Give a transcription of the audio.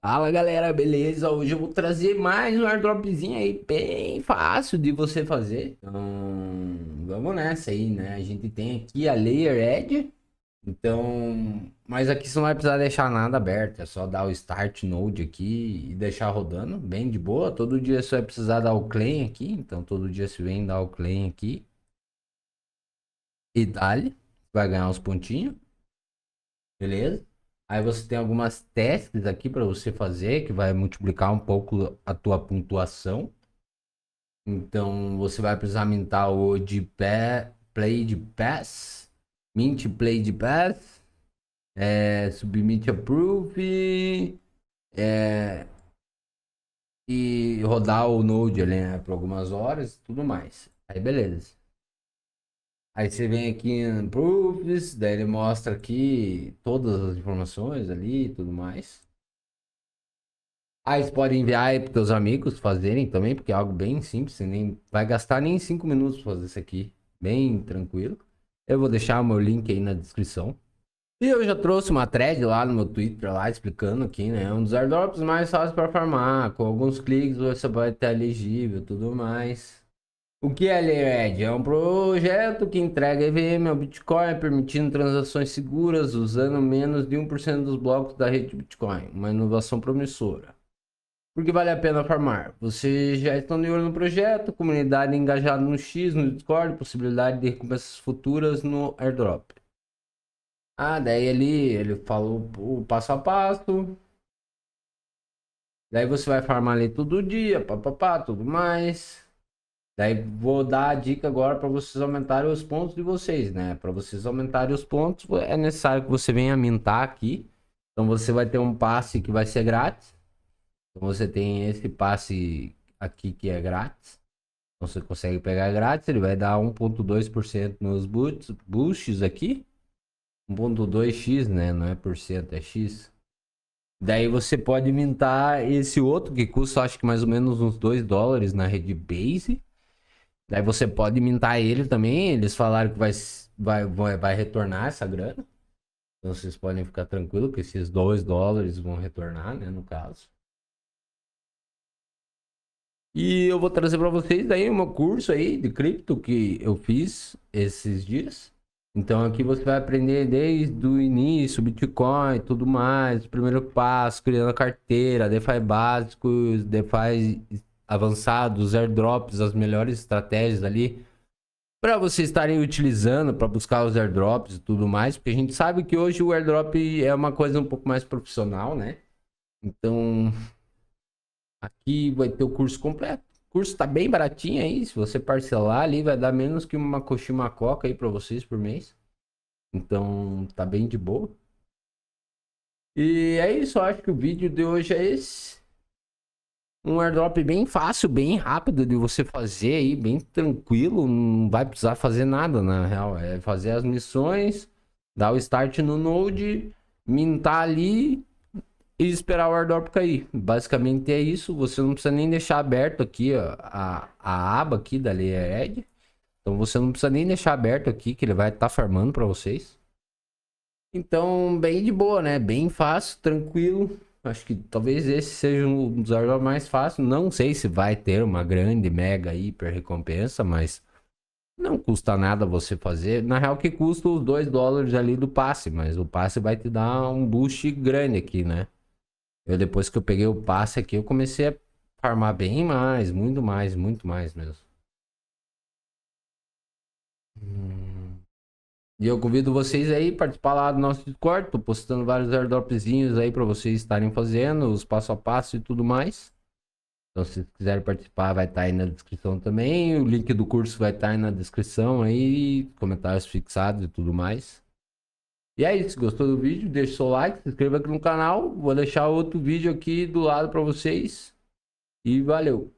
Fala galera, beleza? Hoje eu vou trazer mais um airdropzinho aí bem fácil de você fazer. Então, vamos nessa aí, né? A gente tem aqui a Layer Edge. Então, mas aqui você não vai precisar deixar nada aberto, é só dar o Start Node aqui e deixar rodando, bem de boa. Todo dia você vai precisar dar o claim aqui, então todo dia você vem dar o claim aqui e dá-lhe, vai ganhar uns pontinhos. Beleza? Aí você tem algumas testes aqui para você fazer, que vai multiplicar um pouco a tua pontuação. Então você vai precisar mintar o de play de pass, mint play de pass, submit approve, é, e rodar o node ali, né, por algumas horas e tudo mais. Aí beleza. Aí você vem aqui em proofs, daí ele mostra aqui todas as informações ali e tudo mais. Aí você pode enviar aí para teus amigos fazerem também, porque é algo bem simples, você nem vai gastar nem 5 minutos pra fazer isso aqui, bem tranquilo. Eu vou deixar o meu link aí na descrição. E eu já trouxe uma thread lá no meu Twitter lá explicando aqui, né? Um dos airdrops mais fáceis para farmar, com alguns cliques você vai estar elegível, tudo mais. O que é Layered? É um projeto que entrega EVM ao Bitcoin, permitindo transações seguras usando menos de 1% dos blocos da rede Bitcoin. Uma inovação promissora. Porque vale a pena farmar. Você já está de olho no projeto, comunidade engajada no X, no Discord, possibilidade de recompensas futuras no airdrop. Ah, daí ele falou o passo a passo. Daí você vai farmar ali todo dia, papapá, tudo mais. Daí vou dar a dica agora para vocês aumentarem os pontos de vocês, né? Para vocês aumentarem os pontos, é necessário que você venha mintar aqui. Então você vai ter um passe que vai ser grátis. Então você tem esse passe aqui que é grátis. Então você consegue pegar grátis, ele vai dar 1,2% nos boosts aqui. 1,2x, né? Não é por cento, é x. Daí você pode mintar esse outro que custa acho que mais ou menos uns US$ 2 na rede base. Daí você pode mintar ele também. Eles falaram que vai retornar essa grana. Então vocês podem ficar tranquilos que esses US$ 2 vão retornar, né? No caso. E eu vou trazer para vocês aí o meu curso aí de cripto que eu fiz esses dias. Então aqui você vai aprender desde o início, Bitcoin, tudo mais, primeiro passo, criando a carteira, DeFi básicos, DeFi avançados, airdrops, as melhores estratégias ali para vocês estarem utilizando para buscar os airdrops e tudo mais, porque a gente sabe que hoje o airdrop é uma coisa um pouco mais profissional, né? Então, aqui vai ter o curso completo. O curso tá bem baratinho aí, se você parcelar ali vai dar menos que uma coxinha, uma coca aí para vocês por mês. Então, tá bem de boa. E é isso, eu acho que o vídeo de hoje é esse. Um airdrop bem fácil, bem rápido de você fazer aí, bem tranquilo, não vai precisar fazer nada na real, é fazer as missões, dar o start no node, mintar ali e esperar o airdrop cair. Basicamente é isso, você não precisa nem deixar aberto aqui ó, a aba aqui da Layered. Então você não precisa nem deixar aberto aqui que ele vai estar farmando para vocês. Então, bem de boa, né? Bem fácil, tranquilo. Acho que talvez esse seja um dos airdrops mais fáceis. Não sei se vai ter uma grande, mega, hiper recompensa, mas não custa nada você fazer. Na real, que custa os US$ 2 ali do passe, mas o passe vai te dar um boost grande aqui, né? Depois que eu peguei o passe aqui, eu comecei a farmar bem mais, muito mais mesmo. Hum. E eu convido vocês aí a participar lá do nosso Discord. Tô postando vários airdropzinhos aí para vocês estarem fazendo, os passo a passo e tudo mais. Então, se quiserem participar, vai estar aí na descrição também. O link do curso vai estar aí na descrição aí, comentários fixados e tudo mais. E é isso, gostou do vídeo? Deixa o seu like, se inscreva aqui no canal. Vou deixar outro vídeo aqui do lado para vocês. E valeu!